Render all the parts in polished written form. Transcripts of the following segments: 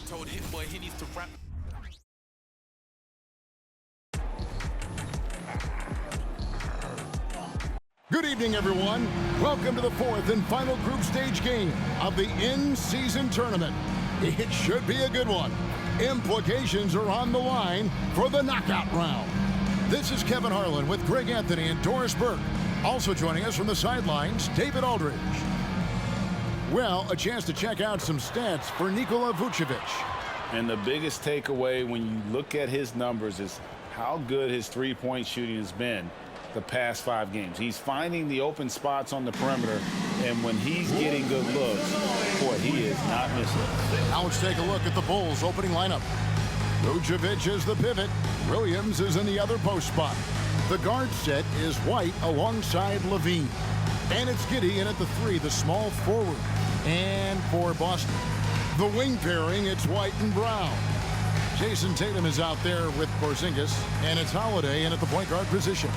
told Hit Boy he needs to rap. Good evening, everyone. Welcome to the fourth and final group stage game of the in-season tournament. It should be a good one. Implications are on the line for the knockout round. This is Kevin Harlan with Greg Anthony and Doris Burke. Also joining us from the sidelines, David Aldridge. Well, a chance to check out some stats for Nikola Vucevic. And the biggest takeaway when you look at his numbers is how good his three-point shooting has been the past 5 games. He's finding the open spots on the perimeter, and when he's getting good looks, boy, he is not missing. Now let's take a look at the Bulls' opening lineup. Vucevic is the pivot. Williams is in the other post spot. The guard set is White alongside Levine. And it's Giddey in at the 3, the small forward. And for Boston, the wing pairing, it's White and Brown. Jason Tatum is out there with Porzingis, and it's Holiday in at the point guard position.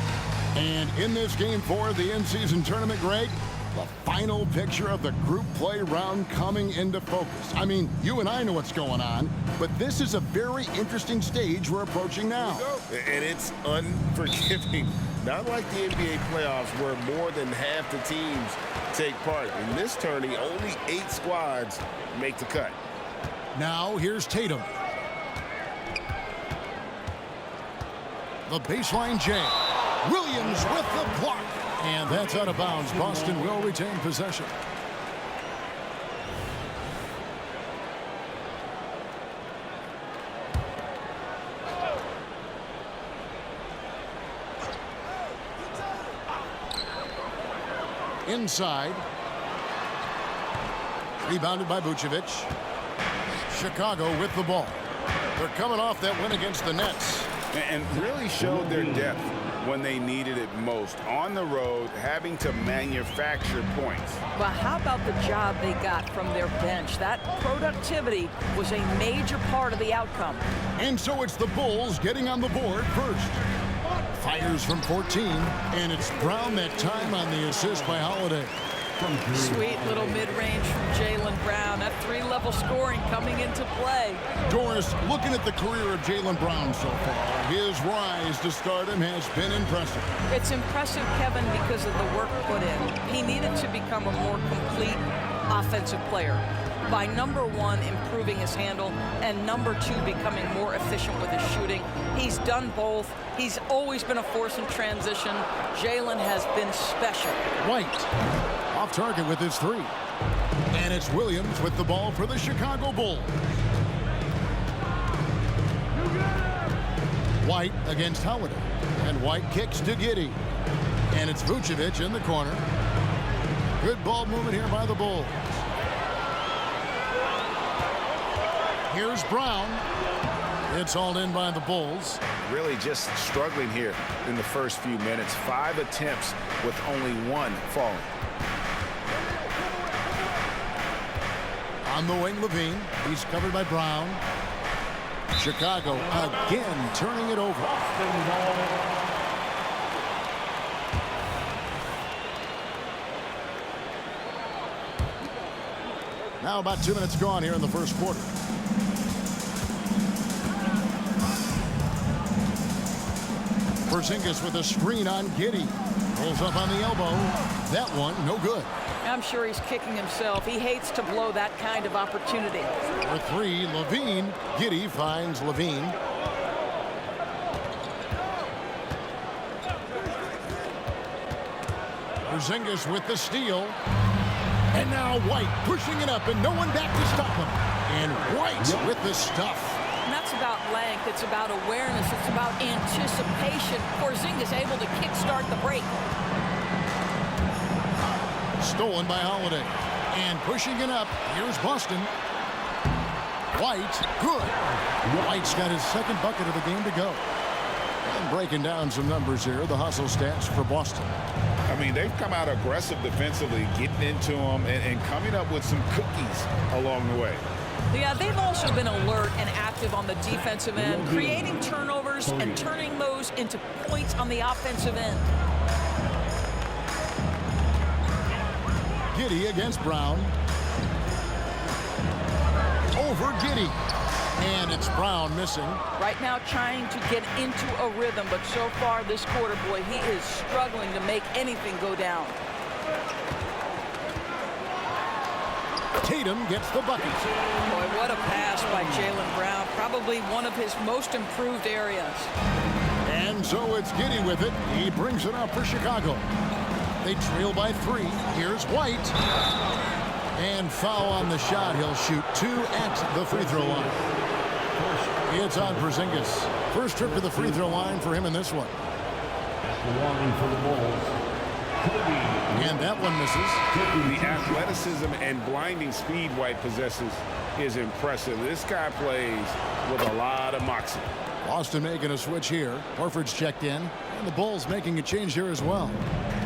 And in this game 4 of the in-season tournament, Greg, the final picture of the group play round coming into focus. I mean, you and I know what's going on, but this is a very interesting stage we're approaching now. And it's unforgiving. Not like the NBA playoffs where more than half the teams take part. In this tourney, only 8 squads make the cut. Now here's Tatum. The baseline J. Williams with the block. And that's out of bounds. Boston will retain possession. Inside. Rebounded by Vucevic. Chicago with the ball. They're coming off that win against the Nets. And really showed their depth when they needed it most. On the road, having to manufacture points. Well, how about the job they got from their bench? That productivity was a major part of the outcome. And so it's the Bulls getting on the board first. Fires from 14, and it's Brown that time on the assist by Holiday. Sweet little mid-range from Jaylen Brown. That 3-level scoring coming into play. Doris, looking at the career of Jaylen Brown so far, his rise to stardom has been impressive. It's impressive, Kevin, because of the work put in. He needed to become a more complete offensive player by, number 1, improving his handle, and number 2, becoming more efficient with his shooting. He's done both. He's always been a force in transition. Jaylen has been special. White off target with his 3. And it's Williams with the ball for the Chicago Bulls. White against Holiday. And White kicks to Giddey. And it's Vucevic in the corner. Good ball movement here by the Bulls. Here's Brown. It's hauled in by the Bulls. Really just struggling here in the first few minutes. 5 attempts with only 1 falling. On the wing, Levine. He's covered by Brown. Chicago again turning it over. Now about 2 minutes gone here in the first quarter. Porzingis with a screen on Giddey. Pulls up on the elbow. That one, no good. I'm sure he's kicking himself. He hates to blow that kind of opportunity. For 3, Levine. Giddey finds Levine. Porzingis with the steal. And now White pushing it up and no one back to stop him. And White with the stuff. And that's about length. It's about awareness. It's about anticipation. Porzingis able to kickstart the break. Stolen by Holiday. And pushing it up. Here's Boston. White, good. White's got his 2nd bucket of the game to go. And breaking down some numbers here, the hustle stats for Boston. I mean, they've come out aggressive defensively, getting into them and coming up with some cookies along the way. Yeah, they've also been alert and active on the defensive end, creating turnovers and turning those into points on the offensive end. Giddey against Brown. over Giddey. And it's Brown missing. Right now trying to get into a rhythm, but so far this quarter, boy, he is struggling to make anything go down. Tatum gets the bucket. Boy, what a pass by Jaylen Brown. Probably one of his most improved areas. And so it's Giddey with it. He brings it up for Chicago. They trail by 3. Here's White. And foul on the shot. He'll shoot 2 at the free throw line. It's on Porzingis. First trip to the free throw line for him in this one. One for the Bulls. And that one misses. The athleticism and blinding speed White possesses is impressive. This guy plays with a lot of moxie. Boston making a switch here. Horford's checked in. And the Bulls making a change here as well.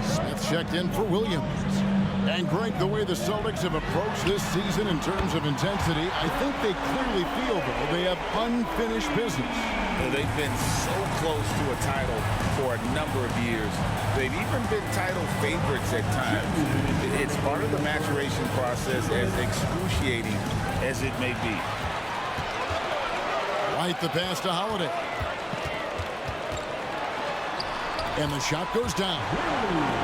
Smith checked in for Williams. And Greg, the way the Celtics have approached this season in terms of intensity, I think they clearly feel, though, they have unfinished business. They've been so close to a title for a number of years. They've even been title favorites at times. It's part of the maturation process, as excruciating as it may be. White the pass to Holiday. And the shot goes down.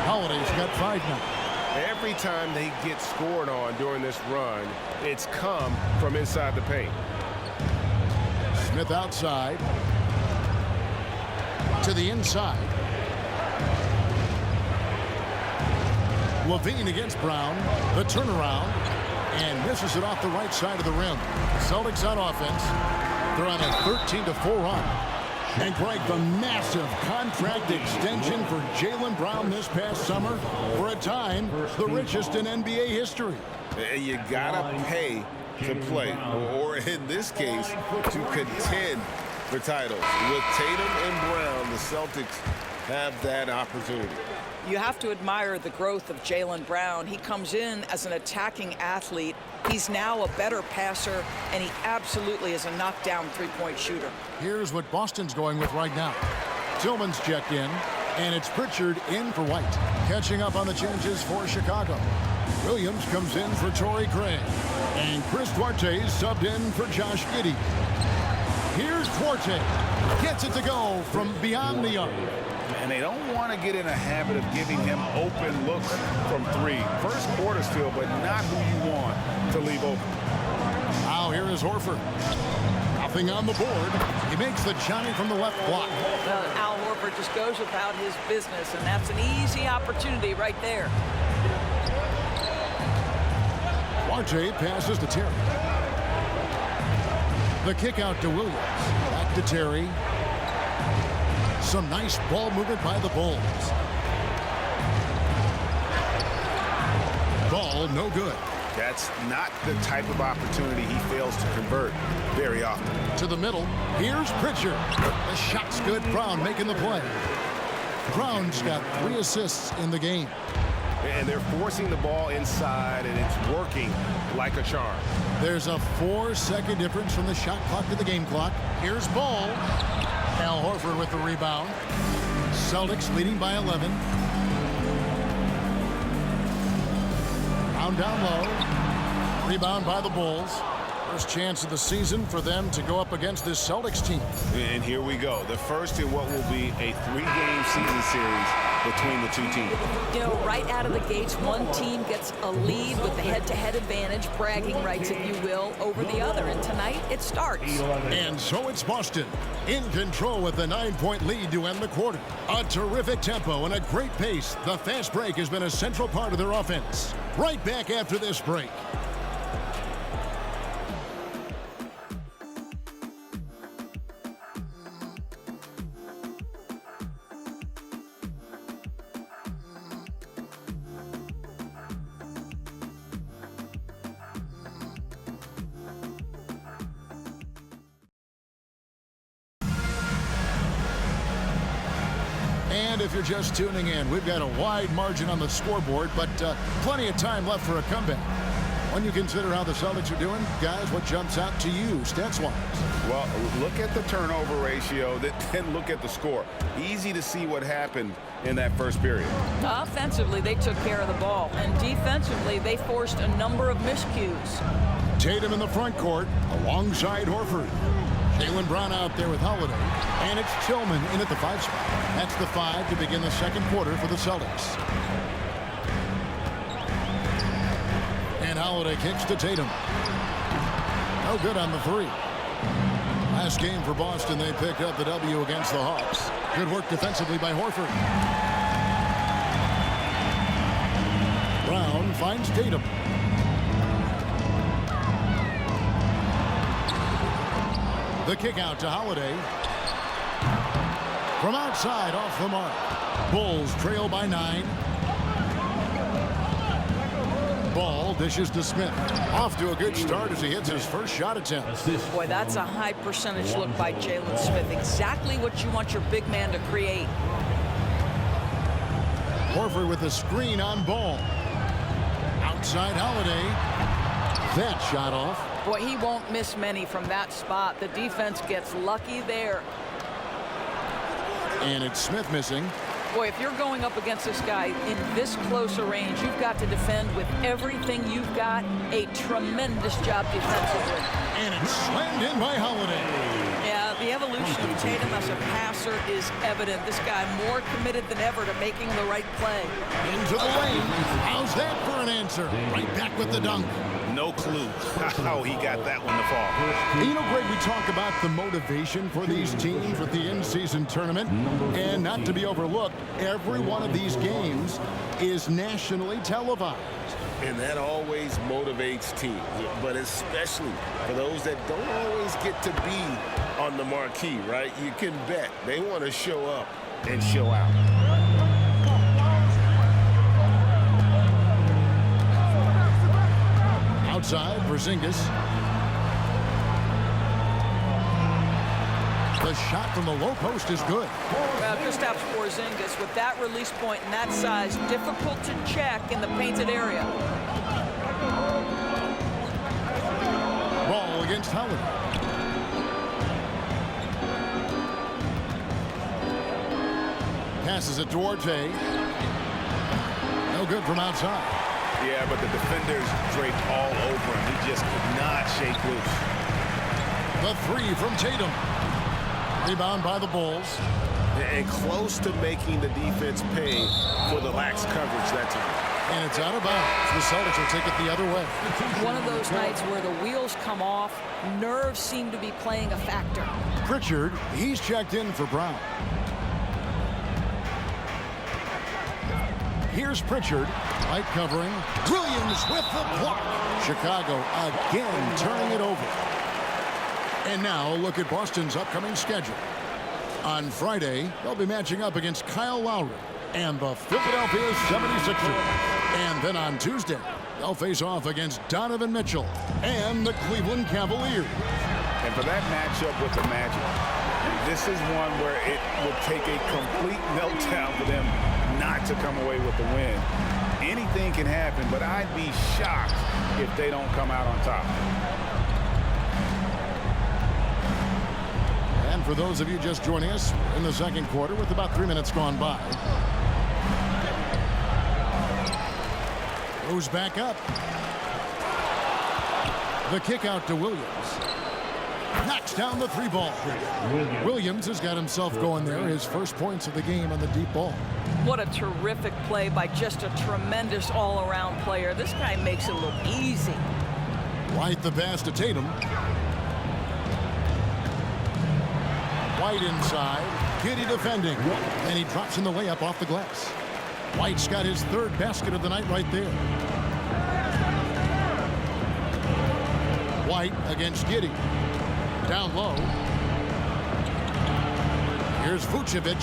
Holiday's got 5 now. Every time they get scored on during this run, it's come from inside the paint. Smith outside. To the inside. Levine against Brown. The turnaround. And misses it off the right side of the rim. Celtics on offense. They're on a 13-4 run. And Greg, the massive contract extension for Jaylen Brown this past summer. For a time, the richest in NBA history. And you gotta pay to play, or in this case, to contend for titles. With Tatum and Brown, the Celtics have that opportunity. You have to admire the growth of Jaylen Brown. He comes in as an attacking athlete. He's now a better passer, and he absolutely is a knockdown three-point shooter. Here's what Boston's going with right now. Tillman's checked in, and it's Pritchard in for White. Catching up on the changes for Chicago. Williams comes in for Torrey Craig. And Chris Duarte's subbed in for Josh Giddey. Here's Duarte. Gets it to go from beyond the arc. And they don't want to get in a habit of giving him open looks from 3. First quarter still, but not who you want to leave open. Now here is Horford. Nothing on the board. He makes the Johnny from the left block. Well, Al Horford just goes about his business, and that's an easy opportunity right there. Duarte passes to Terry. The kick out to Williams. Back to Terry. Some nice ball movement by the Bulls. Ball no good. That's not the type of opportunity he fails to convert very often. To the middle. Here's Pritchard. The shot's good. Brown making the play. Brown's got 3 assists in the game. And they're forcing the ball inside, and it's working like a charm. There's a 4-second difference from the shot clock to the game clock. Here's Ball. Al Horford with the rebound. Celtics leading by 11. Brown down low. Rebound by the Bulls. First chance of the season for them to go up against this Celtics team. And here we go. The first in what will be a 3-game season series between the two teams. You know, right out of the gates, one team gets a lead with the head-to-head advantage, bragging rights, if you will, over the other. And tonight, it starts. And so it's Boston in control with the 9-point lead to end the quarter. A terrific tempo and a great pace. The fast break has been a central part of their offense. Right back after this break. And if you're just tuning in, we've got a wide margin on the scoreboard, but plenty of time left for a comeback. When you consider how the Celtics are doing, guys, what jumps out to you stats-wise? Well, look at the turnover ratio, then look at the score. Easy to see what happened in that first period. Offensively, they took care of the ball, and defensively, they forced a number of miscues. Tatum in the front court alongside Horford. Jaylen Brown out there with Holiday, and it's Tillman in at the 5 spot. That's the 5 to begin the second quarter for the Celtics. And Holiday kicks to Tatum. No good on the 3. Last game for Boston, they picked up the W against the Hawks. Good work defensively by Horford. Brown finds Tatum. The kick out to Holiday. From outside, off the mark. Bulls trail by 9. Ball dishes to Smith. Off to a good start as he hits his first shot attempt. Boy, that's a high percentage look by Jalen Smith. Exactly what you want your big man to create. Horford with a screen on Ball. Outside Holiday. That shot off. Boy, he won't miss many from that spot. The defense gets lucky there. And it's Smith missing. Boy, if you're going up against this guy in this close a range, you've got to defend with everything you've got. A tremendous job defensively. And it's slammed in by Holiday. Yeah, the evolution of Tatum as a passer is evident. This guy more committed than ever to making the right play. Into the lane. How's that for an answer? Right back with the dunk. No clue how he got that one to fall. And you know, Greg, we talk about the motivation for these teams with the in-season tournament. And not to be overlooked, every one of these games is nationally televised. And that always motivates teams, but especially for those that don't always get to be on the marquee, right? You can bet they want to show up and show out. Outside, Porzingis. The shot from the low post is good. Well, Kristaps Porzingis with that release point and that size, difficult to check in the painted area. Ball against Howard. Passes it to Duarte. No good from outside. Yeah, but the defenders draped all over him. He just could not shake loose. The 3 from Tatum. Rebound by the Bulls. And close to making the defense pay for the lax coverage that time. And it's out of bounds. The Celtics will take it the other way. One of those nights where the wheels come off, nerves seem to be playing a factor. Pritchard, he's checked in for Brown. Here's Pritchard. Light covering. Williams with the block. Chicago again turning it over. And now look at Boston's upcoming schedule. On Friday, they'll be matching up against Kyle Lowry and the Philadelphia 76ers. And then on Tuesday, they'll face off against Donovan Mitchell and the Cleveland Cavaliers. And for that matchup with the Magic, this is one where it will take a complete meltdown for them not to come away with the win. Anything can happen, but I'd be shocked if they don't come out on top. And for those of you just joining us in the second quarter with about 3 minutes gone by. Goes back up. The kick out to Williams. Knocks down the 3 ball. Williams has got himself going there. His first points of the game on the deep ball. What a terrific play by just a tremendous all-around player. This guy makes it look easy. White the pass to Tatum. White inside. Giddy defending. And he drops in the layup off the glass. White's got his 3rd basket of the night right there. White against Giddy. Down low. Here's Vucevic.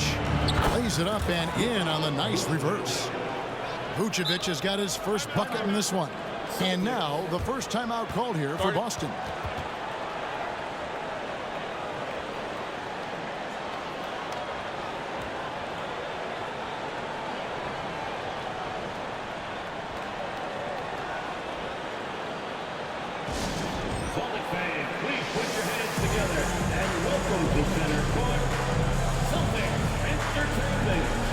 Plays it up and in on the nice reverse. Vucevic has got his first bucket in this one. And now the first timeout called here for Boston. Celtic fans, please put your hands together and welcome to center court, Celtics Entertainment.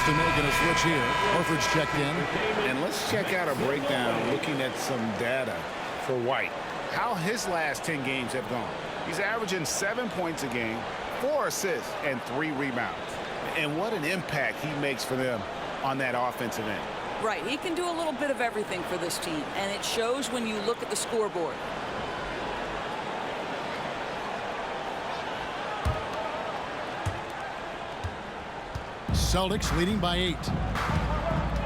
Making a switch here. Horford's checked in. And let's check out a breakdown looking at some data for White. How his last 10 games have gone. He's averaging 7 points a game, 4 assists, and 3 rebounds. And what an impact he makes for them on that offensive end. Right, he can do a little bit of everything for this team, and it shows when you look at the scoreboard. Celtics leading by 8.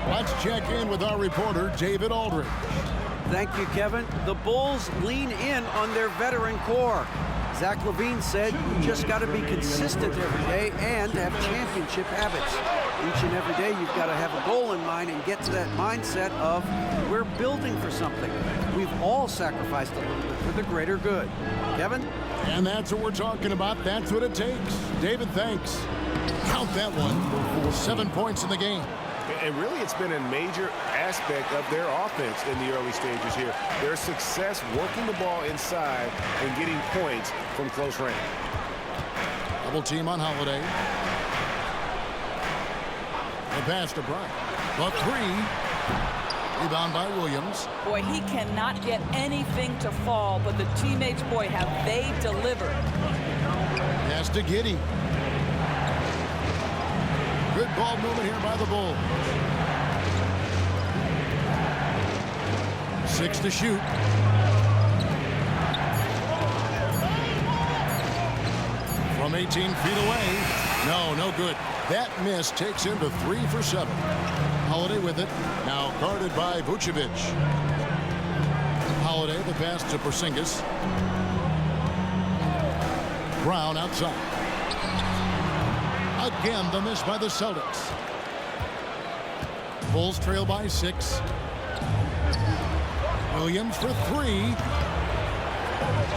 Let's check in with our reporter, David Aldridge. Thank you, Kevin. The Bulls lean in on their veteran core. Zach LaVine said you just got to be consistent every day and have championship habits. Each and every day you've got to have a goal in mind and get to that mindset of we're building for something. We've all sacrificed a little bit for the greater good. Kevin? And that's what we're talking about. That's what it takes. David, thanks. Count that one. 7 points in the game. And really, it's been a major aspect of their offense in the early stages here. Their success working the ball inside and getting points from close range. Double team on Holiday. The pass to Bryant. The three. Rebound by Williams. Boy, he cannot get anything to fall, but the teammates, boy, have they delivered. Pass to Giddey. Good ball movement here by the Bulls. 6 to shoot. From 18 feet away. No good. That miss takes him to 3 for 7. Holiday with it. Now guarded by Vucevic. Holiday, the pass to Porzingis. Brown outside. Again, the miss by the Celtics. Bulls trail by 6. Williams for 3.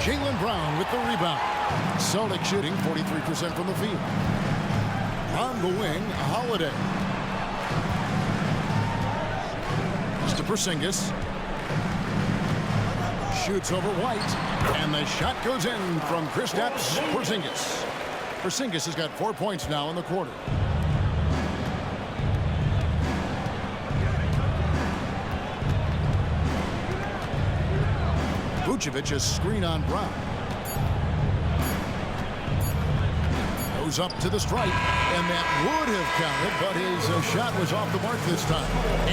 Jaylen Brown with the rebound. Celtics shooting 43% from the field. On the wing, Holiday. To Porzingis. Shoots over White. And the shot goes in from Kristaps Porzingis. Porzingis has got 4 points now in the quarter. Vucevic's screen on Brown. Goes up to the stripe, and that would have counted, but his shot was off the mark this time.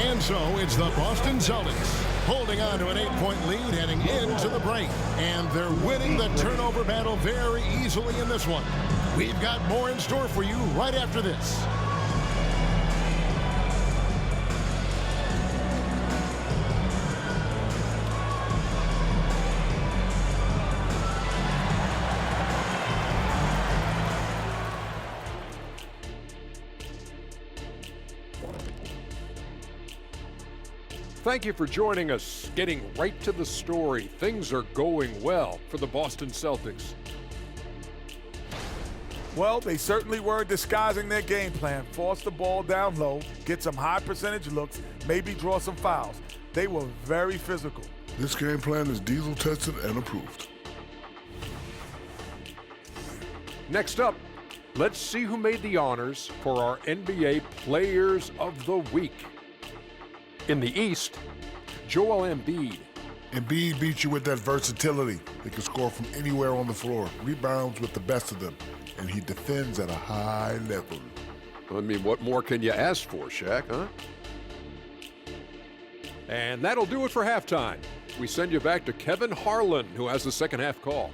And so it's the Boston Celtics holding on to an 8-point lead heading into the break. And they're winning the turnover battle very easily in this one. We've got more in store for you right after this. Thank you for joining us. Getting right to the story. Things are going well for the Boston Celtics. Well, they certainly weren't disguising their game plan. Force the ball down low, get some high percentage looks, maybe draw some fouls. They were very physical. This game plan is diesel tested and approved. Next up, let's see who made the honors for our NBA Players of the Week. In the East, Joel Embiid. Embiid beats you with that versatility. He can score from anywhere on the floor, rebounds with the best of them, and he defends at a high level. I mean, what more can you ask for, Shaq, huh? And that'll do it for halftime. We send you back to Kevin Harlan, who has the second half call.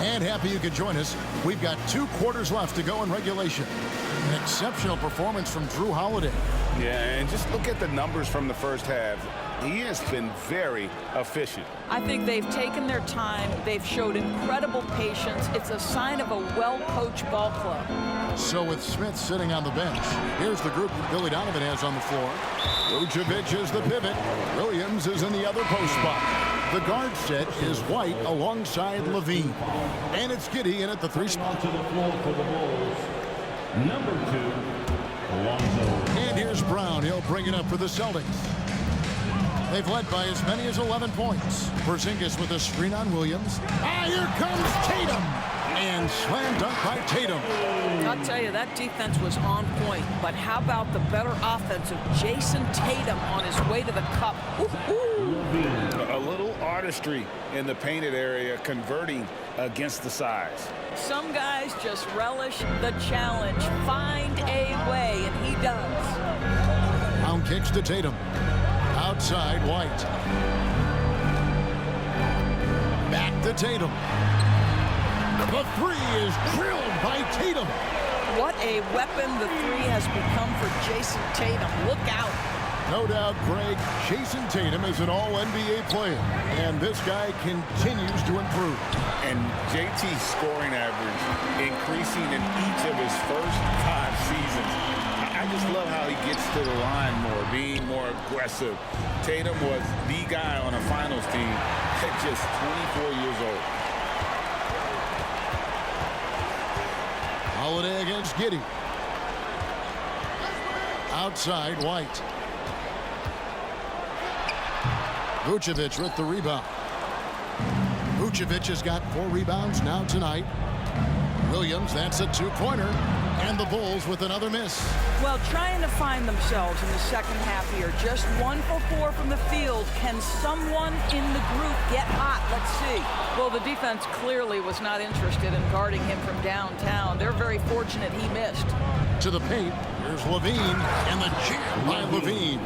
And happy you could join us. We've got 2 quarters left to go in regulation. An exceptional performance from Drew Holiday. Yeah, and just look at the numbers from the first half. He has been very efficient. I think they've taken their time. They've showed incredible patience. It's a sign of a well-coached ball club. So with Smith sitting on the bench, here's the group that Billy Donovan has on the floor. Vucevic is the pivot. Williams is in the other post spot. The guard set is White alongside Levine. And it's Giddey in at the 3 spot. To the floor for the Bulls, number 2, Alonzo. And here's Brown. He'll bring it up for the Celtics. They've led by as many as 11 points. Porzingis with a screen on Williams. Here comes Tatum. And slam dunk by Tatum. I'll tell you, that defense was on point. But how about the better offense of Jason Tatum on his way to the cup? A little artistry in the painted area, converting against the size. Some guys just relish the challenge. Find a way, and he does. Brown kicks to Tatum. Outside, White. Back to Tatum. The 3 is drilled by Tatum. What a weapon the 3 has become for Jason Tatum. Look out. No doubt, Greg, Jason Tatum is an all-NBA player, and this guy continues to improve. And JT's scoring average increasing in each of his first 5 seasons. I just love how he gets to the line more, being more aggressive. Tatum was the guy on a finals team at just 24 years old. Holiday against Giddey. Outside, White. Vucevic with the rebound. Vucevic has got 4 rebounds now tonight. Williams, that's a 2-pointer. And the Bulls with another miss. Well, trying to find themselves in the second half here. Just 1 for 4 from the field. Can someone in the group get hot? Let's see. Well, the defense clearly was not interested in guarding him from downtown. They're very fortunate he missed. To the paint, here's Levine, and the jam by Levine.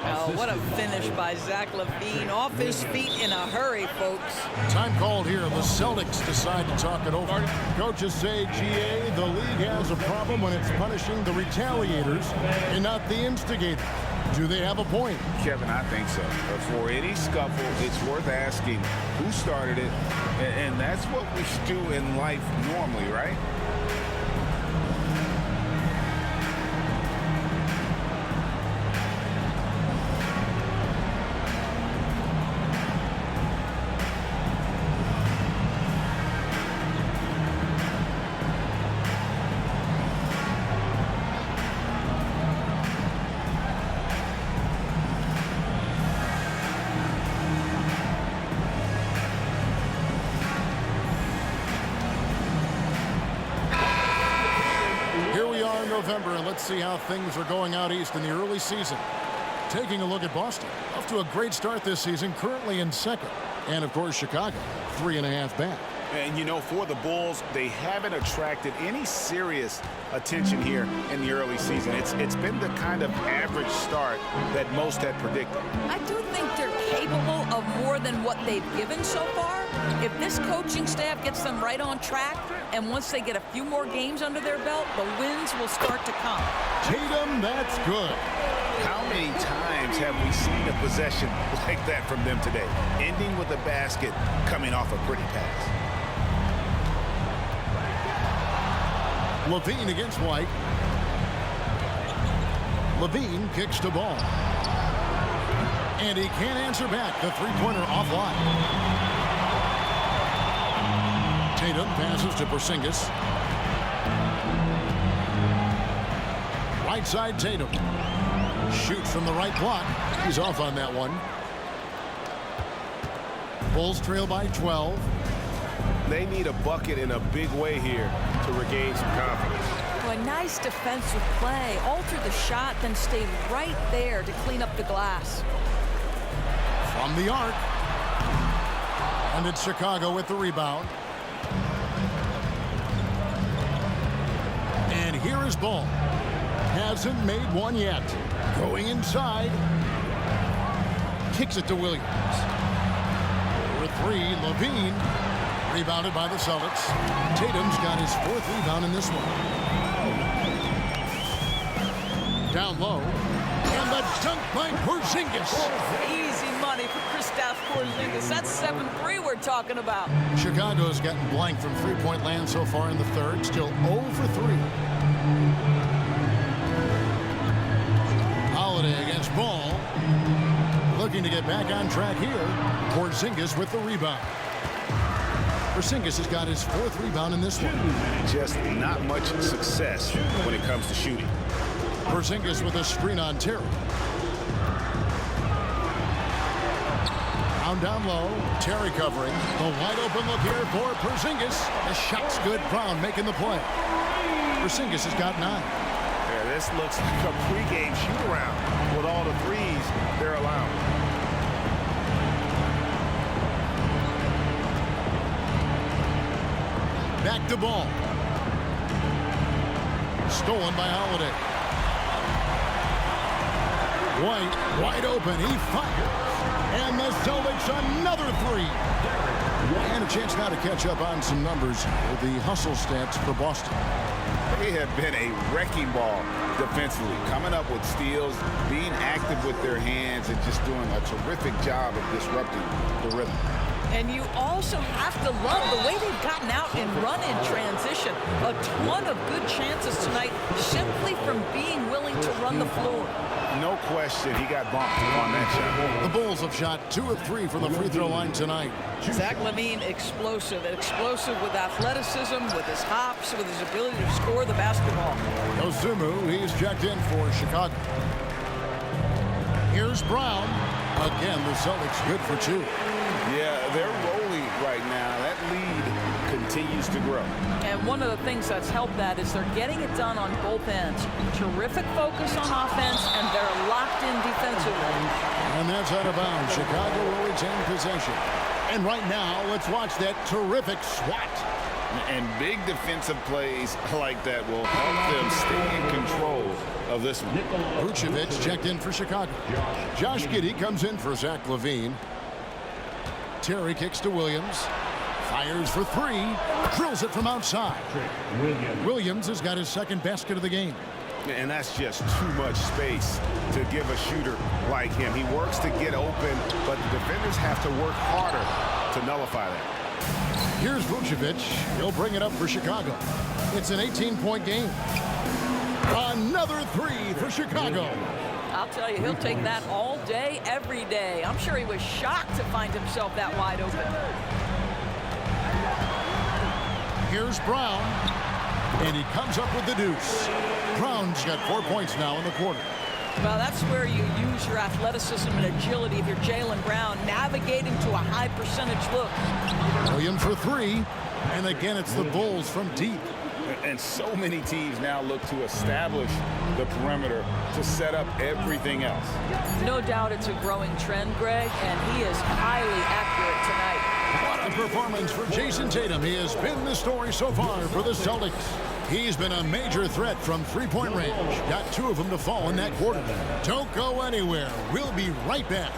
Oh, what a finish by Zach LaVine. Off his feet in a hurry, folks. Time called here. The Celtics decide to talk it over. Coaches say, GA, the league has a problem when it's punishing the retaliators and not the instigator. Do they have a point? Kevin, I think so. For any scuffle, it's worth asking who started it, and that's what we do in life normally, right? November, and let's see how things are going out east in the early season. Taking a look at Boston, off to a great start this season, currently in second. And of course, Chicago, 3.5 back. And you know, for the Bulls, they haven't attracted any serious attention here in the early season. It's been the kind of average start that most had predicted. I do think they're capable of more than what they've given so far. If this coaching staff gets them right on track, and once they get a few more games under their belt, the wins will start to come. Tatum, that's good. How many times have we seen a possession like that from them today, ending with a basket coming off a pretty pass? Levine against White. Levine kicks the ball. And he can't answer back. The 3-pointer offline. Tatum passes to Porzingis. Right side Tatum. Shoots from the right block. He's off on that one. Bulls trail by 12. They need a bucket in a big way here to regain some confidence. Well, a nice defensive play. Alter the shot, then stay right there to clean up the glass. From the arc. And it's Chicago with the rebound. And here is Ball. Hasn't made one yet. Going inside. Kicks it to Williams. For 3, Levine. Rebounded by the Celtics. Tatum's got his 4th rebound in this one. Down low. And the dunk by Porzingis. Easy Porzingis. That's 7-3 we're talking about. Chicago's gotten blank from three-point land so far in the third. Still 0 for 3. Holiday against Ball. Looking to get back on track here. Porzingis with the rebound. Porzingis has got his 4th rebound in this one. Just not much success when it comes to shooting. Porzingis with a screen on Terry. Down low. Terry covering. The wide open look here for Porzingis. The shot's good. Brown making the play. Porzingis has got 9. Yeah, this looks like a pregame shoot-around with all the threes they're allowing. Back to Ball. Stolen by Holiday. White wide open. He fires. And the Celtics another 3. And a chance now to catch up on some numbers with the hustle stats for Boston. They have been a wrecking ball defensively, coming up with steals, being active with their hands, and just doing a terrific job of disrupting the rhythm. And you also have to love the way they've gotten out and run in transition. A ton of good chances tonight simply from being willing to run the floor. No question, he got bumped on that shot. The Bulls have shot 2 of 3 from the free throw line tonight. Zach LaVine, explosive with athleticism, with his hops, with his ability to score the basketball. Dosunmu, he's checked in for Chicago. Here's Brown. Again, the Celtics good for 2. Yeah, they're rolling right now. That lead continues to grow. And one of the things that's helped that is they're getting it done on both ends. Terrific focus on offense, and they're locked in defensively. And that's out of bounds. Chicago will retain possession. And right now, let's watch that terrific swat. And big defensive plays like that will help them stay in control of this one. Vucevic checked in for Chicago. Josh Giddey comes in for Zach LaVine. Terry kicks to Williams. Fires for 3. Drills it from outside. Williams has got his 2nd basket of the game. And that's just too much space to give a shooter like him. He works to get open, but the defenders have to work harder to nullify that. Here's Vucevic. He'll bring it up for Chicago. It's an 18-point game. Another 3 for Chicago. I'll tell you, he'll take that all day, every day. I'm sure he was shocked to find himself that wide open. Here's Brown, and he comes up with the deuce. Brown's got 4 points now in the quarter. Well, that's where you use your athleticism and agility if you're Jaylen Brown, navigating to a high percentage look. Williams for 3, and again it's the Bulls from deep. And so many teams now look to establish the perimeter to set up everything else. No doubt it's a growing trend, Greg, and he is highly accurate tonight. What a performance for Jason Tatum. He has been the story so far for the Celtics. He's been a major threat from three-point range. Got 2 of them to fall in that quarter. Don't go anywhere. We'll be right back.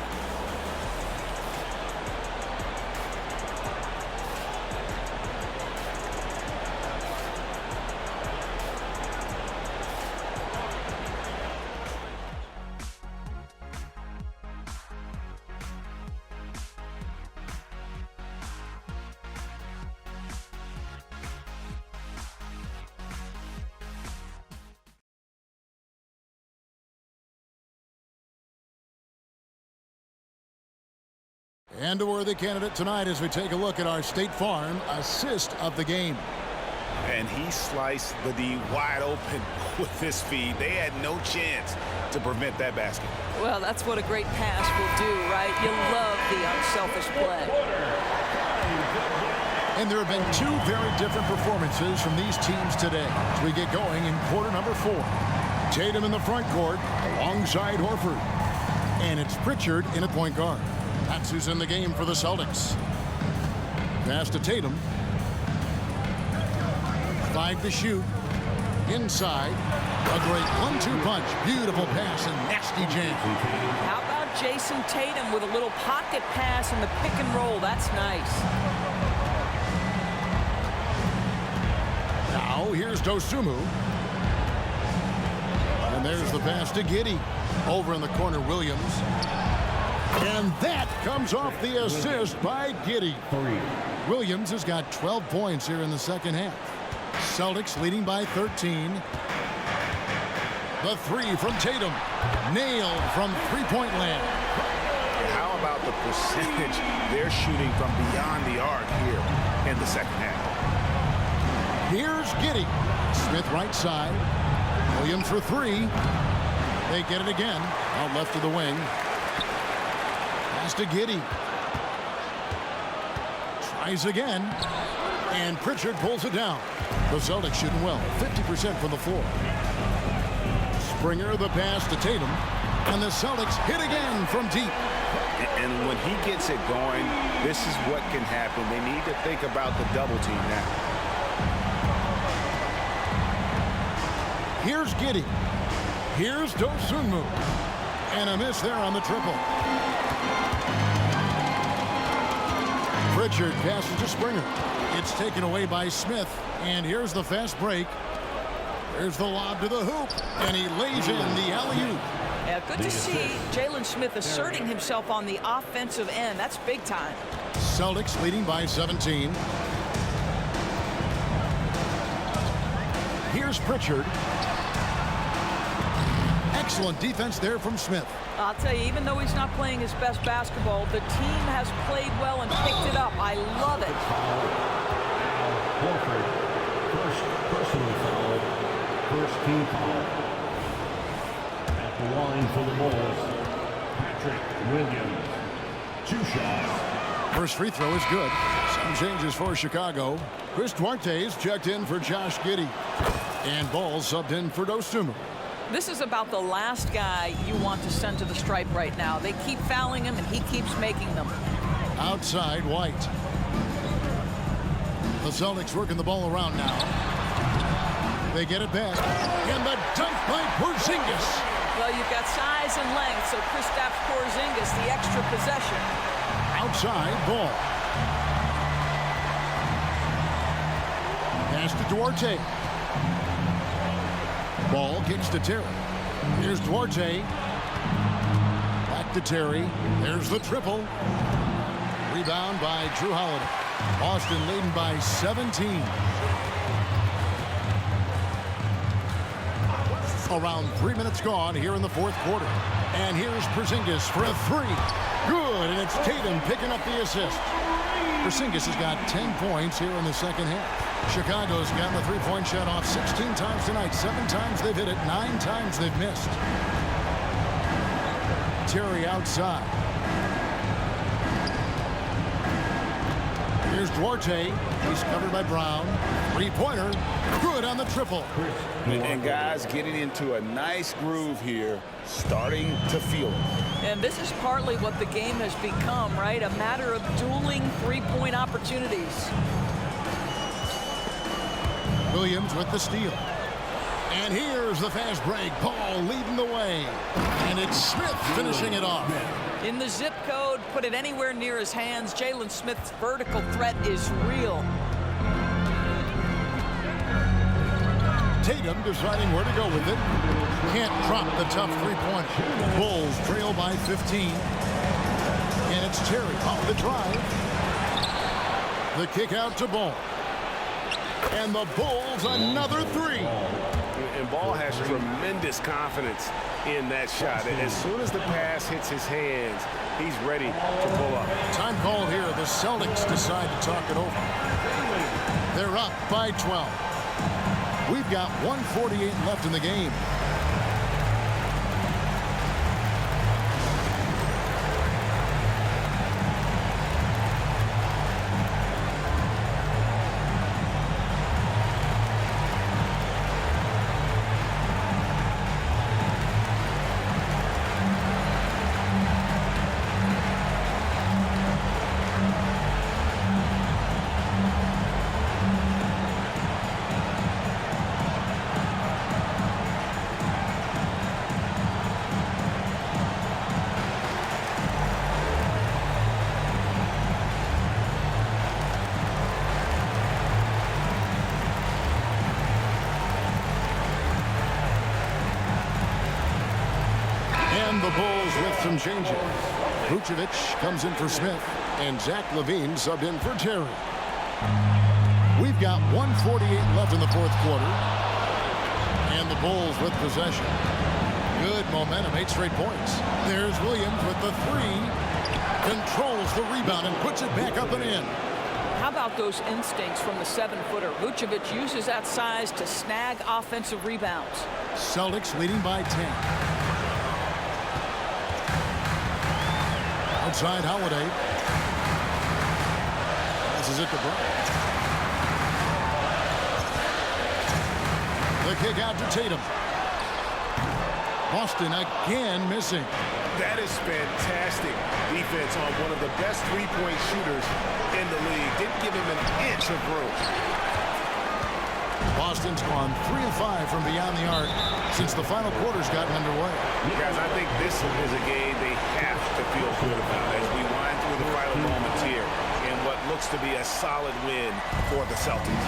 And a worthy candidate tonight as we take a look at our State Farm assist of the game. And he sliced the D wide open with his feed. They had no chance to prevent that basket. Well, that's what a great pass will do, right? You love the unselfish play. And there have been 2 very different performances from these teams today as we get going in quarter number 4. Tatum in the front court alongside Horford. And it's Pritchard in at point guard. That's who's in the game for the Celtics. Pass to Tatum. 5 to shoot. Inside. A great 1-2 punch. Beautiful pass and nasty jam. How about Jason Tatum with a little pocket pass in the pick and roll? That's nice. Now here's Dosunmu. And there's the pass to Giddey. Over in the corner, Williams. And that comes off the assist by Giddey. Williams has got 12 points here in the second half. Celtics leading by 13. The three from Tatum. Nailed from three-point land. How about the percentage they're shooting from beyond the arc here in the second half? Here's Giddey. Smith right side. Williams for three. They get it again. Out left of the wing. Pass to Giddey. Tries again. And Pritchard pulls it down. The Celtics shooting well. 50% from the floor. Springer the pass to Tatum. And the Celtics hit again from deep. And when he gets it going, this is what can happen. They need to think about the double team now. Here's Giddey. Here's Dosunmu. And a miss there on the triple. Pritchard passes to Springer. It's taken away by Smith. And here's the fast break. There's the lob to the hoop. And he lays in the alley-oop. Yeah, good to see Jalen Smith asserting himself on the offensive end. That's big time. Celtics leading by 17. Here's Pritchard. Excellent defense there from Smith. I'll tell you, even though he's not playing his best basketball, the team has played well and picked it up. I love it. Horford, first personal foul, first team foul. At the line for the Bulls, Patrick Williams. 2 shots. First free throw is good. Some changes for Chicago. Chris Duarte's checked in for Josh Giddey. And Ball subbed in for Dosunmu. This is about the last guy you want to send to the stripe right now. They keep fouling him, and he keeps making them. Outside, White. The Celtics working the ball around now. They get it back. And the dunk by Porzingis. Well, you've got size and length, so Kristaps Porzingis, the extra possession. Outside, Ball. Pass to Duarte. Ball kicks to Terry. Here's Duarte. Back to Terry. There's the triple. Rebound by Drew Holiday. Boston leading by 17. Around 3 minutes gone here in the fourth quarter. And here's Porzingis for a three. Good, and it's Tatum picking up the assist. Porzingis has got 10 points here in the second half. Chicago's gotten the three-point shot off 16 times tonight. 7 times they've hit it. 9 times they've missed. Terry outside. Here's Duarte. He's covered by Brown. Three-pointer. Good on the triple. And guys getting into a nice groove here, starting to feel it. And this is partly what the game has become, right? A matter of dueling three-point opportunities. Williams with the steal. And here's the fast break. Ball leading the way. And it's Smith finishing it off. In the zip code, put it anywhere near his hands. Jalen Smith's vertical threat is real. Tatum deciding where to go with it. Can't drop the tough three-pointer. Bulls trail by 15. And it's Terry off the drive. The kick out to Ball. And the Bulls another three. And Ball has tremendous confidence in that shot. And as soon as the pass hits his hands, he's ready to pull up. Time called here. The Celtics decide to talk it over. They're up by 12. We've got 1:48 left in the game. The Bulls with some changes. Vucevic comes in for Smith, and Zach LaVine subbed in for Terry. We've got 1:48 left in the fourth quarter, and the Bulls with possession. Good momentum, 8 straight points. There's Williams with the three, controls the rebound and puts it back up and in. How about those instincts from the 7-footer? Vucevic uses that size to snag offensive rebounds. Celtics leading by 10. Outside Holiday. Passes it to Bryant. The kick out to Tatum. Boston again missing. That is fantastic defense on one of the best three-point shooters in the league. Didn't give him an inch of room. Boston's gone 3 of 5 from beyond the arc since the final quarter's gotten underway. Guys, I think this is a game they have to feel good about as we wind through the final moments here in what looks to be a solid win for the Celtics.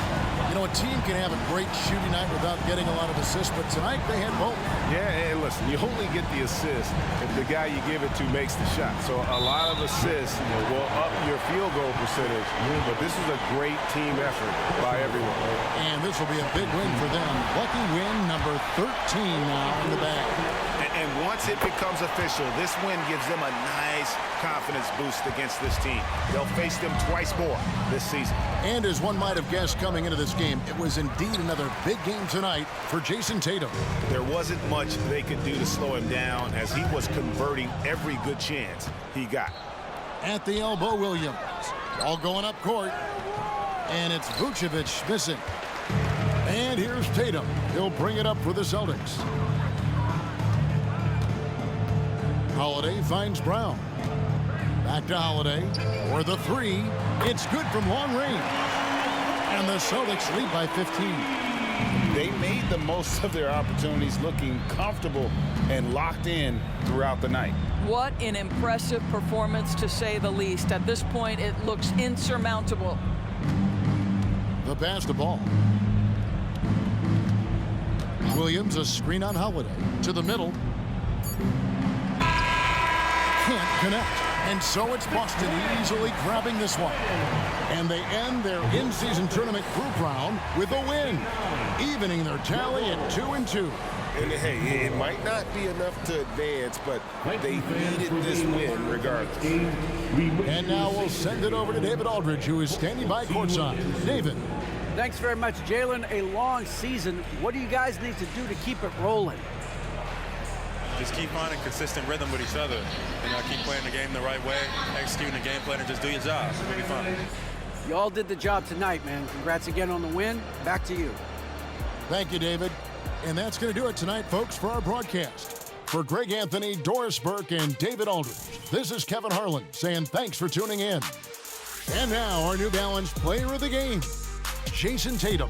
You know, a team can have a great shooting night without getting a lot of assists, but tonight they had both. Yeah, and listen, you only get the assist if the guy you give it to makes the shot. So a lot of assists will up your field goal percentage, but this is a great team effort by everyone. And this will be a big win for them. Lucky win number 13 now in the bag. And once it becomes official, this win gives them a nice confidence boost against this team. They'll face them twice more this season. And as one might have guessed coming into this game, it was indeed another big game tonight for Jason Tatum. There wasn't much they could do to slow him down as he was converting every good chance he got. At the elbow, Williams. All going up court. And it's Vucevic missing. And here's Tatum. He'll bring it up for the Celtics. Holiday finds Brown. Back to Holiday for the three. It's good from long range. And the Celtics lead by 15. They made the most of their opportunities, looking comfortable and locked in throughout the night. What an impressive performance, to say the least. At this point, it looks insurmountable. The pass to Ball. Williams, a screen on Holiday. To the middle. Can't connect. And so it's Boston easily grabbing this one. And they end their in-season tournament group round with a win, evening their tally at 2-2. And hey, it might not be enough to advance, but they needed this win regardless. And now we'll send it over to David Aldridge, who is standing by courtside. David. Thanks very much, Jalen. A long season. What do you guys need to do to keep it rolling? Just keep finding consistent rhythm with each other. You know, keep playing the game the right way, executing the game plan, and just do your job. It'll be fun. You all did the job tonight, man. Congrats again on the win. Back to you. Thank you, David. And that's going to do it tonight, folks, for our broadcast. For Greg Anthony, Doris Burke, and David Aldridge, this is Kevin Harlan saying thanks for tuning in. And now our New Balance player of the game, Jason Tatum.